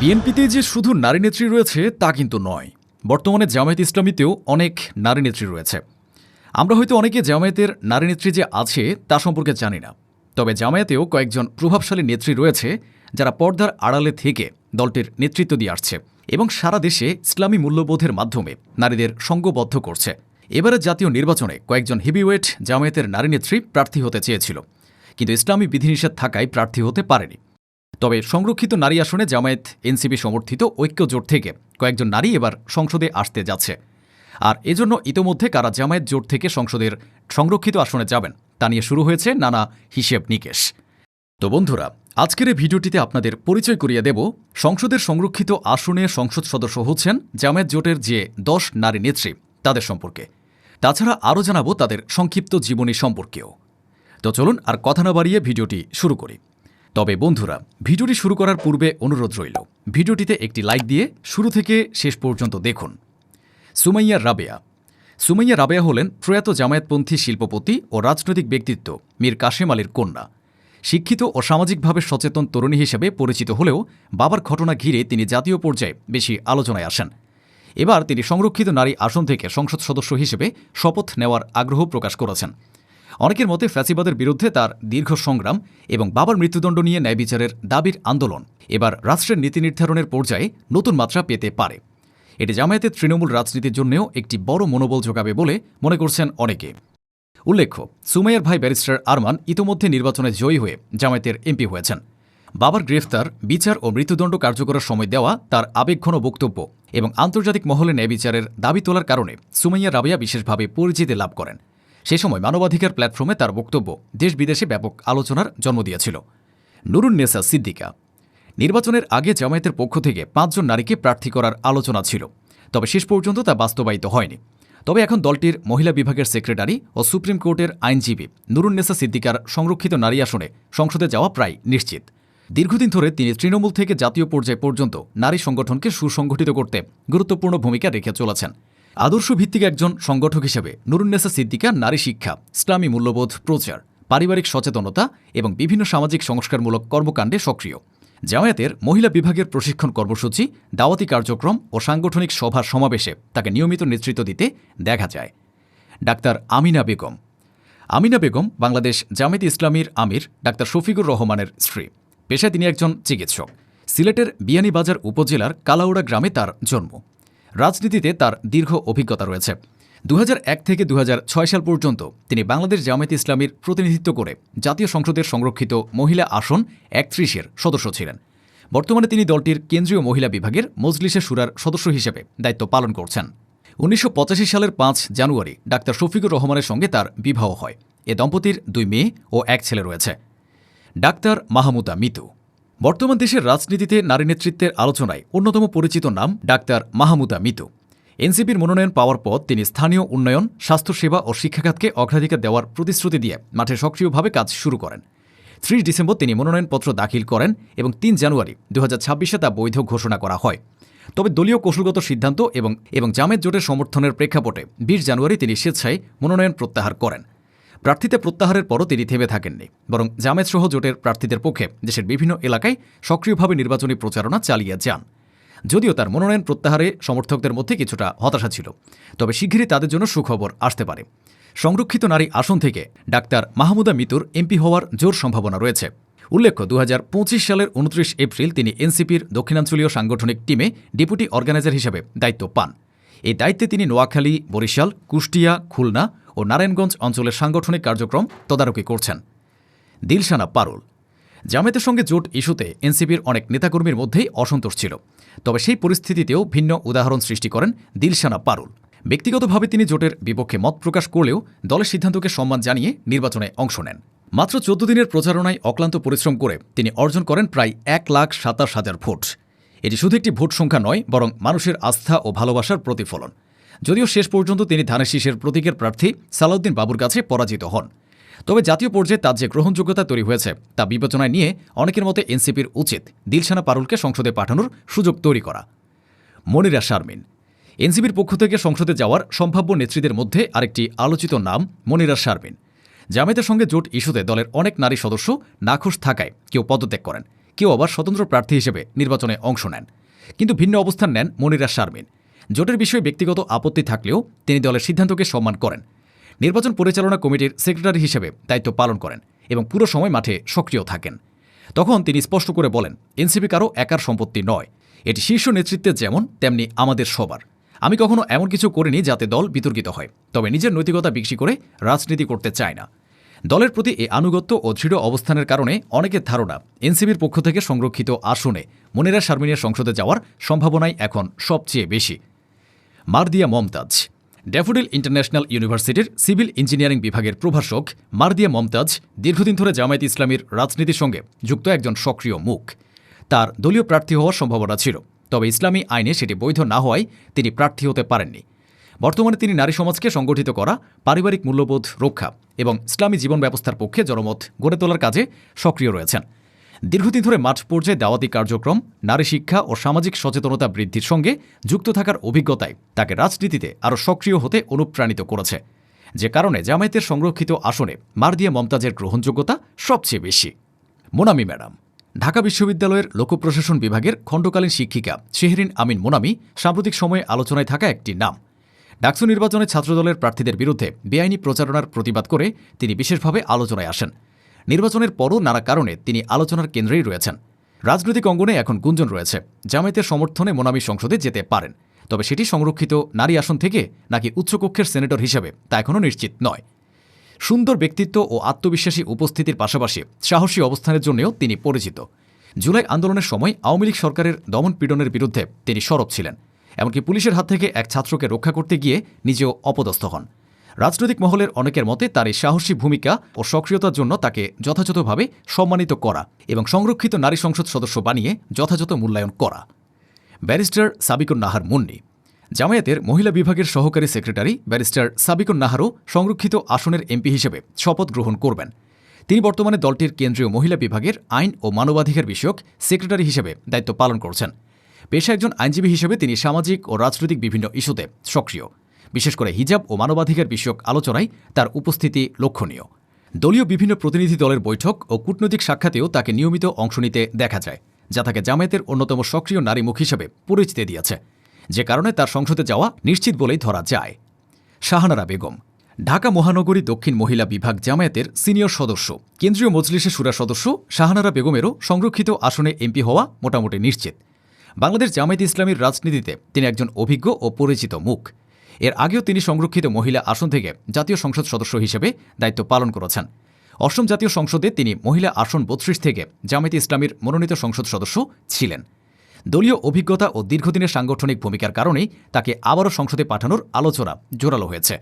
বিএনপিতে যে শুধু নারী নেত্রী রয়েছে তা কিন্তু নয়। বর্তমানে জামায়াত ইসলামীতেও অনেক নারী নেত্রী রয়েছে। আমরা হয়তো অনেকে জামায়াতের নারী নেত্রী যে আছে তা সম্পর্কে জানি না। তবে জামায়াতেও কয়েকজন প্রভাবশালী নেত্রী রয়েছে যারা পর্দার আড়ালে থেকে দলটির নেতৃত্ব দিয়ে আসছে এবং সারা দেশে ইসলামী মূল্যবোধের মাধ্যমে নারীদের সঙ্গবদ্ধ করছে। এবারে জাতীয় নির্বাচনে কয়েকজন হেভিওয়েট জামায়াতের নারী নেত্রী প্রার্থী হতে চেয়েছিল, কিন্তু ইসলামী বিধিনিষেধ থাকায় প্রার্থী হতে পারেনি। তবে সংরক্ষিত নারী আসনে জামায়াত এনসিপি সমর্থিত ঐক্য জোট থেকে কয়েকজন নারী এবার সংসদে আসতে যাচ্ছে। আর এজন্য ইতোমধ্যে কারা জামায়াত জোট থেকে সংসদের সংরক্ষিত আসনে যাবেন তা নিয়ে শুরু হয়েছে নানা হিসেব নিকেশ। তো বন্ধুরা, আজকের এই ভিডিওটিতে আপনাদের পরিচয় করিয়ে দেব সংসদের সংরক্ষিত আসনে সংসদ সদস্য হচ্ছেন জামায়াত জোটের যে 10 নারী নেত্রী তাদের সম্পর্কে। তাছাড়া আরও জানাবো তাদের সংক্ষিপ্ত জীবনী সম্পর্কেও। তো চলুন আর কথা না বাড়িয়ে ভিডিওটি শুরু করি। তবে বন্ধুরা, ভিডিওটি শুরু করার পূর্বে অনুরোধ রইল, ভিডিওটিতে একটি লাইক দিয়ে শুরু থেকে শেষ পর্যন্ত দেখুন। সুমাইয়া রাবেয়া হলেন প্রয়াত জামায়াতপন্থী শিল্পপতি ও রাজনৈতিক ব্যক্তিত্ব মীর কাশেম আলীর কন্যা। শিক্ষিত ও সামাজিকভাবে সচেতন তরুণী হিসেবে পরিচিত হলেও বাবার ঘটনা ঘিরে তিনি জাতীয় পর্যায়ে বেশি আলোচনায় আসেন। এবার তিনি সংরক্ষিত নারী আসন থেকে সংসদ সদস্য হিসেবে শপথ নেওয়ার আগ্রহ প্রকাশ করেছেন। অনেকের মতে ফ্যাসিবাদের বিরুদ্ধে তার দীর্ঘ সংগ্রাম এবং বাবার মৃত্যুদণ্ড নিয়ে ন্যায় বিচারের দাবির আন্দোলন এবার রাষ্ট্রের নীতি নির্ধারণের পর্যায়ে নতুন মাত্রা পেতে পারে। এটি জামায়াতের তৃণমূল রাজনীতির জন্যও একটি বড় মনোবল যোগাবে বলে মনে করছেন অনেকে। উল্লেখ্য, সুমাইয়ার ভাই ব্যারিস্টার আরমান ইতোমধ্যে নির্বাচনে জয়ী হয়ে জামায়াতের এমপি হয়েছেন। বাবার গ্রেফতার, বিচার ও মৃত্যুদণ্ড কার্যকরের সময় দেওয়া তার আবেগঘন বক্তব্য এবং আন্তর্জাতিক মহলে ন্যায় বিচারের দাবি তোলার কারণে সুমাইয়া রাবেয়া বিশেষভাবে পরিচিতি লাভ করেন। সে সময় মানবাধিকার প্ল্যাটফর্মে তার বক্তব্য দেশ বিদেশে ব্যাপক আলোচনার জন্ম দিয়েছিল। নুরুন্নেসা সিদ্দিকা। নির্বাচনের আগে জামায়াতের পক্ষ থেকে 5 জন নারীকে প্রার্থী করার আলোচনা ছিল, তবে শেষ পর্যন্ত তা বাস্তবায়িত হয়নি। তবে এখন দলটির মহিলা বিভাগের সেক্রেটারি ও সুপ্রিম কোর্টের আইনজীবী নুরুন্নেসা সিদ্দিকার সংরক্ষিত নারী আসনে সংসদে যাওয়া প্রায় নিশ্চিত। দীর্ঘদিন ধরে তিনি তৃণমূল থেকে জাতীয় পর্যায় পর্যন্ত নারী সংগঠনকে সুসংগঠিত করতে গুরুত্বপূর্ণ ভূমিকা রেখে চলেছেন। আদর্শ ভিত্তিক একজন সংগঠক হিসেবে নুরুন্নেসা সিদ্দিকা নারী শিক্ষা, ইসলামী মূল্যবোধ প্রচার, পারিবারিক সচেতনতা এবং বিভিন্ন সামাজিক সংস্কারমূলক কর্মকাণ্ডে সক্রিয়। জামায়াতের মহিলা বিভাগের প্রশিক্ষণ কর্মসূচি, দাওয়াতি কার্যক্রম ও সাংগঠনিক সভা সমাবেশে তাকে নিয়মিত নেতৃত্ব দিতে দেখা যায়। ডাক্তার আমিনা বেগম বাংলাদেশ জামায়াতে ইসলামীর আমির ডাক্তার শফিকুর রহমানের স্ত্রী। পেশায় তিনি একজন চিকিৎসক। সিলেটের বিয়ানীবাজার উপজেলার কালাউড়া গ্রামে তার জন্ম। রাজনীতিতে তার দীর্ঘ অভিজ্ঞতা রয়েছে। 2001 থেকে 2006 সাল পর্যন্ত তিনি বাংলাদেশ জামায়াতে ইসলামীর প্রতিনিধিত্ব করে জাতীয় সংসদের সংরক্ষিত মহিলা আসন 31-এর সদস্য ছিলেন। বর্তমানে তিনি দলটির কেন্দ্রীয় মহিলা বিভাগের মজলিসে শুরার সদস্য হিসেবে দায়িত্ব পালন করছেন। 1985 সালের 5 জানুয়ারি ডাক্তার শফিকুর রহমানের সঙ্গে তার বিবাহ হয়। এ দম্পতির 2 মেয়ে ও 1 ছেলে রয়েছে। ডাক্তার মাহমুদা মিতু। বর্তমান দেশের রাজনীতিতে নারী নেতৃত্বের আলোচনায় অন্যতম পরিচিত নাম ডাক্তার মাহমুদা মিতু। এনসিপির মনোনয়ন পাওয়ার পর তিনি স্থানীয় উন্নয়ন, স্বাস্থ্যসেবা ও শিক্ষাখাতকে অগ্রাধিকার দেওয়ার প্রতিশ্রুতি দিয়ে মাঠে সক্রিয়ভাবে কাজ শুরু করেন। 30 ডিসেম্বর তিনি মনোনয়নপত্র দাখিল করেন এবং 3 জানুয়ারি 2026-এ তা বৈধ ঘোষণা করা হয়। তবে দলীয় কৌশলগত সিদ্ধান্ত এবং জামায়াত জোটের সমর্থনের প্রেক্ষাপটে 20 জানুয়ারি তিনি স্বেচ্ছায় মনোনয়ন প্রত্যাহার করেন। প্রার্থিতা প্রত্যাহারের পরও তিনি থেমে থাকেননি, বরং জামায়াতসহ জোটের প্রার্থীদের পক্ষে দেশের বিভিন্ন এলাকায় সক্রিয়ভাবে নির্বাচনী প্রচারণা চালিয়ে যান। যদিও তার মনোনয়ন প্রত্যাহারে সমর্থকদের মধ্যে কিছুটা হতাশা ছিল, তবে শিগগিরই তাদের জন্য সুখবর আসতে পারে। সংরক্ষিত নারী আসন থেকে ডাক্তার মাহমুদা মিতুর এমপি হওয়ার জোর সম্ভাবনা রয়েছে। উল্লেখ্য, 2025 সালের 29 এপ্রিল তিনি এনসিপির দক্ষিণাঞ্চলীয় সাংগঠনিক টিমে ডেপুটি অর্গানাইজার হিসেবে দায়িত্ব পান। এই দায়িত্বে তিনি নোয়াখালী, বরিশাল, কুষ্টিয়া, খুলনা ও নারায়ণগঞ্জ অঞ্চলের সাংগঠনিক কার্যক্রম তদারকি করছেন। দিলশানা পারুল। জামায়াতের সঙ্গে জোট ইস্যুতে এনসিপির অনেক নেতাকর্মীর মধ্যেই অসন্তোষ ছিল, তবে সেই পরিস্থিতিতেও ভিন্ন উদাহরণ সৃষ্টি করেন দিলশানা পারুল। ব্যক্তিগতভাবে তিনি জোটের বিপক্ষে মত প্রকাশ করলেও দলের সিদ্ধান্তকে সম্মান জানিয়ে নির্বাচনে অংশ নেন। মাত্র 14 দিনের প্রচারণায় অক্লান্ত পরিশ্রম করে তিনি অর্জন করেন প্রায় 1,27,000 ভোট। এটি শুধু একটি ভোট সংখ্যা নয়, বরং মানুষের আস্থা ও ভালোবাসার প্রতিফলন। যদিও শেষ পর্যন্ত তিনি ধানের শীষের প্রতীকের প্রার্থী সালাউদ্দিন বাবুর কাছে পরাজিত হন। তবে জাতীয় পর্যায়ে তার যে গ্রহণযোগ্যতা তৈরি হয়েছে তা বিবেচনায় নিয়ে অনেকের মতে এনসিপির উচিত দিলশানা পারুলকে সংসদে পাঠানোর সুযোগ তৈরি করা। মনিরা শারমিন। এনসিপির পক্ষ থেকে সংসদে যাওয়ার সম্ভাব্য নেত্রীদের মধ্যে আরেকটি আলোচিত নাম মনিরা শারমিন। জামায়াতের সঙ্গে জোট ইস্যুতে দলের অনেক নারী সদস্য নাখোশ থাকায় কেউ পদত্যাগ করেন, কেউ আবার স্বতন্ত্র প্রার্থী হিসেবে নির্বাচনে অংশ নেন। কিন্তু ভিন্ন অবস্থান নেন মনিরা শারমিন। জোটের বিষয়ে ব্যক্তিগত আপত্তি থাকলেও তিনি দলের সিদ্ধান্তকে সম্মান করেন। নির্বাচন পরিচালনা কমিটির সেক্রেটারি হিসেবে দায়িত্ব পালন করেন এবং পুরো সময় মাঠে সক্রিয় থাকেন। তখন তিনি স্পষ্ট করে বলেন, এনসিপি কারো একার সম্পত্তি নয়, এটি শীর্ষ নেতৃত্বের যেমন তেমনি আমাদের সবার। আমি কখনো এমন কিছু করিনি যাতে দল বিতর্কিত হয়, তবে নিজের নৈতিকতা বিক্রি করে রাজনীতি করতে চায় না। দলের প্রতি এই আনুগত্য ও দৃঢ় অবস্থানের কারণে অনেকের ধারণা এনসিপির পক্ষ থেকে সংরক্ষিত আসনে মনিরা শারমিনের সংসদে যাওয়ার সম্ভাবনাই এখন সবচেয়ে বেশি। মারদিয়া মমতাজ। ড্যাফোডিল ইন্টারন্যাশনাল ইউনিভার্সিটির সিভিল ইঞ্জিনিয়ারিং বিভাগের প্রভাষক মারদিয়া মমতাজ দীর্ঘদিন ধরে জামায়াত ইসলামীর রাজনীতির সঙ্গে যুক্ত একজন সক্রিয় মুখ। তার দলীয় প্রার্থী হওয়ার সম্ভাবনা ছিল, তবে ইসলামী আইনে সেটি বৈধ না হওয়ায় তিনি প্রার্থী হতে পারেননি। বর্তমানে তিনি নারী সমাজকে সংগঠিত করা, পারিবারিক মূল্যবোধ রক্ষা এবং ইসলামী জীবন ব্যবস্থার পক্ষে জনমত গড়ে তোলার কাজে সক্রিয় রয়েছেন। দীর্ঘদিন ধরে মাঠ পর্যায়ে দাওয়াতি কার্যক্রম, নারী শিক্ষা ও সামাজিক সচেতনতা বৃদ্ধির সঙ্গে যুক্ত থাকার অভিজ্ঞতায় তাকে রাজনীতিতে আরও সক্রিয় হতে অনুপ্রাণিত করেছে, যে কারণে জামায়াতের সংরক্ষিত আসনে মারদিয়া মমতাজের গ্রহণযোগ্যতা সবচেয়ে বেশি। মোনামি ম্যাডাম। ঢাকা বিশ্ববিদ্যালয়ের লোকপ্রশাসন বিভাগের খণ্ডকালীন শিক্ষিকা শেহরিন আমিন মোনামি সাম্প্রতিক সময়ে আলোচনায় থাকা একটি নাম। ডাকসু নির্বাচনে ছাত্রদলের প্রার্থীদের বিরুদ্ধে বেআইনি প্রচারণার প্রতিবাদ করে তিনি বিশেষভাবে আলোচনায় আসেন। নির্বাচনের পরও নানা কারণে তিনি আলোচনার কেন্দ্রেই রয়েছেন। রাজনৈতিক অঙ্গনে এখন গুঞ্জন রয়েছে জামায়াতের সমর্থনে মোনামি সংসদে যেতে পারেন, তবে সেটি সংরক্ষিত নারী আসন থেকে নাকি উচ্চকক্ষের সেনেটর হিসেবে তা এখনও নিশ্চিত নয়। সুন্দর ব্যক্তিত্ব ও আত্মবিশ্বাসী উপস্থিতির পাশাপাশি সাহসী অবস্থানের জন্যও তিনি পরিচিত। জুলাই আন্দোলনের সময় আওয়ামী লীগ সরকারের দমন পীড়নের বিরুদ্ধে তিনি সরব ছিলেন, এমনকি পুলিশের হাত থেকে এক ছাত্রকে রক্ষা করতে গিয়ে নিজেও অপদস্থ হন। রাজনৈতিক মহলের অনেকের মতে তার এই সাহসী ভূমিকা ও সক্রিয়তার জন্য তাকে যথাযথভাবে সম্মানিত করা এবং সংরক্ষিত নারী সংসদ সদস্য বানিয়ে যথাযথ মূল্যায়ন করা। ব্যারিস্টার সাবিকুন নাহার মুন্নি। জামায়াতের মহিলা বিভাগের সহকারী সেক্রেটারি ব্যারিস্টার সাবিকুন নাহারও সংরক্ষিত আসনের এমপি হিসেবে শপথ গ্রহণ করবেন। তিনি বর্তমানে দলটির কেন্দ্রীয় মহিলা বিভাগের আইন ও মানবাধিকার বিষয়ক সেক্রেটারি হিসেবে দায়িত্ব পালন করছেন। পেশা একজন আইনজীবী হিসেবে তিনি সামাজিক ও রাজনৈতিক বিভিন্ন ইস্যুতে সক্রিয়, বিশেষ করে হিজাব ও মানবাধিকার বিষয়ক আলোচনায় তার উপস্থিতি লক্ষণীয়। দলীয় বিভিন্ন প্রতিনিধি দলের বৈঠক ও কূটনৈতিক সাক্ষাতেও তাকে নিয়মিত অংশ নিতে দেখা যায়, যা তাকে জামায়াতের অন্যতম সক্রিয় নারী মুখ হিসেবে পরিচিতি দিয়েছে, যে কারণে তার সংসদে যাওয়া নিশ্চিত বলেই ধরা যায়। শাহানারা বেগম। ঢাকা মহানগরী দক্ষিণ মহিলা বিভাগ জামায়াতের সিনিয়র সদস্য, কেন্দ্রীয় মজলিসের শুরা সদস্য শাহানারা বেগমেরও সংরক্ষিত আসনে এমপি হওয়া মোটামুটি নিশ্চিত। বাংলাদেশ জামায়াতে ইসলামীর রাজনীতিতে তিনি একজন অভিজ্ঞ ও পরিচিত মুখ। এর আগেও তিনি সংরক্ষিত মহিলা আসন থেকে জাতীয় সংসদ সদস্য হিসেবে দায়িত্ব পালন করেছেন। অষ্টম জাতীয় সংসদে তিনি মহিলা আসন ৩২ থেকে জামায়াতে ইসলামীর মনোনীত সংসদ সদস্য ছিলেন। দলীয় অভিজ্ঞতা ও দীর্ঘদিনের সাংগঠনিক ভূমিকার কারণেই তাকে আবারও সংসদে পাঠানোর আলোচনা জোরালো হয়েছে।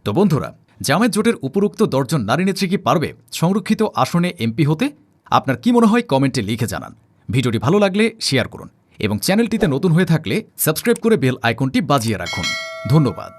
তো বন্ধুরা, জামায়াত জোটের উপরোক্ত ১০ জন নারী নেত্রী কি পারবে সংরক্ষিত আসনে এমপি হতে? আপনার কি মনে হয় কমেন্টে লিখে জানান। ভিডিওটি ভালো লাগলে শেয়ার করুন এবং চ্যানেলটিতে নতুন হয়ে থাকলে সাবস্ক্রাইব করে বেল আইকনটি বাজিয়ে রাখুন। ধন্যবাদ।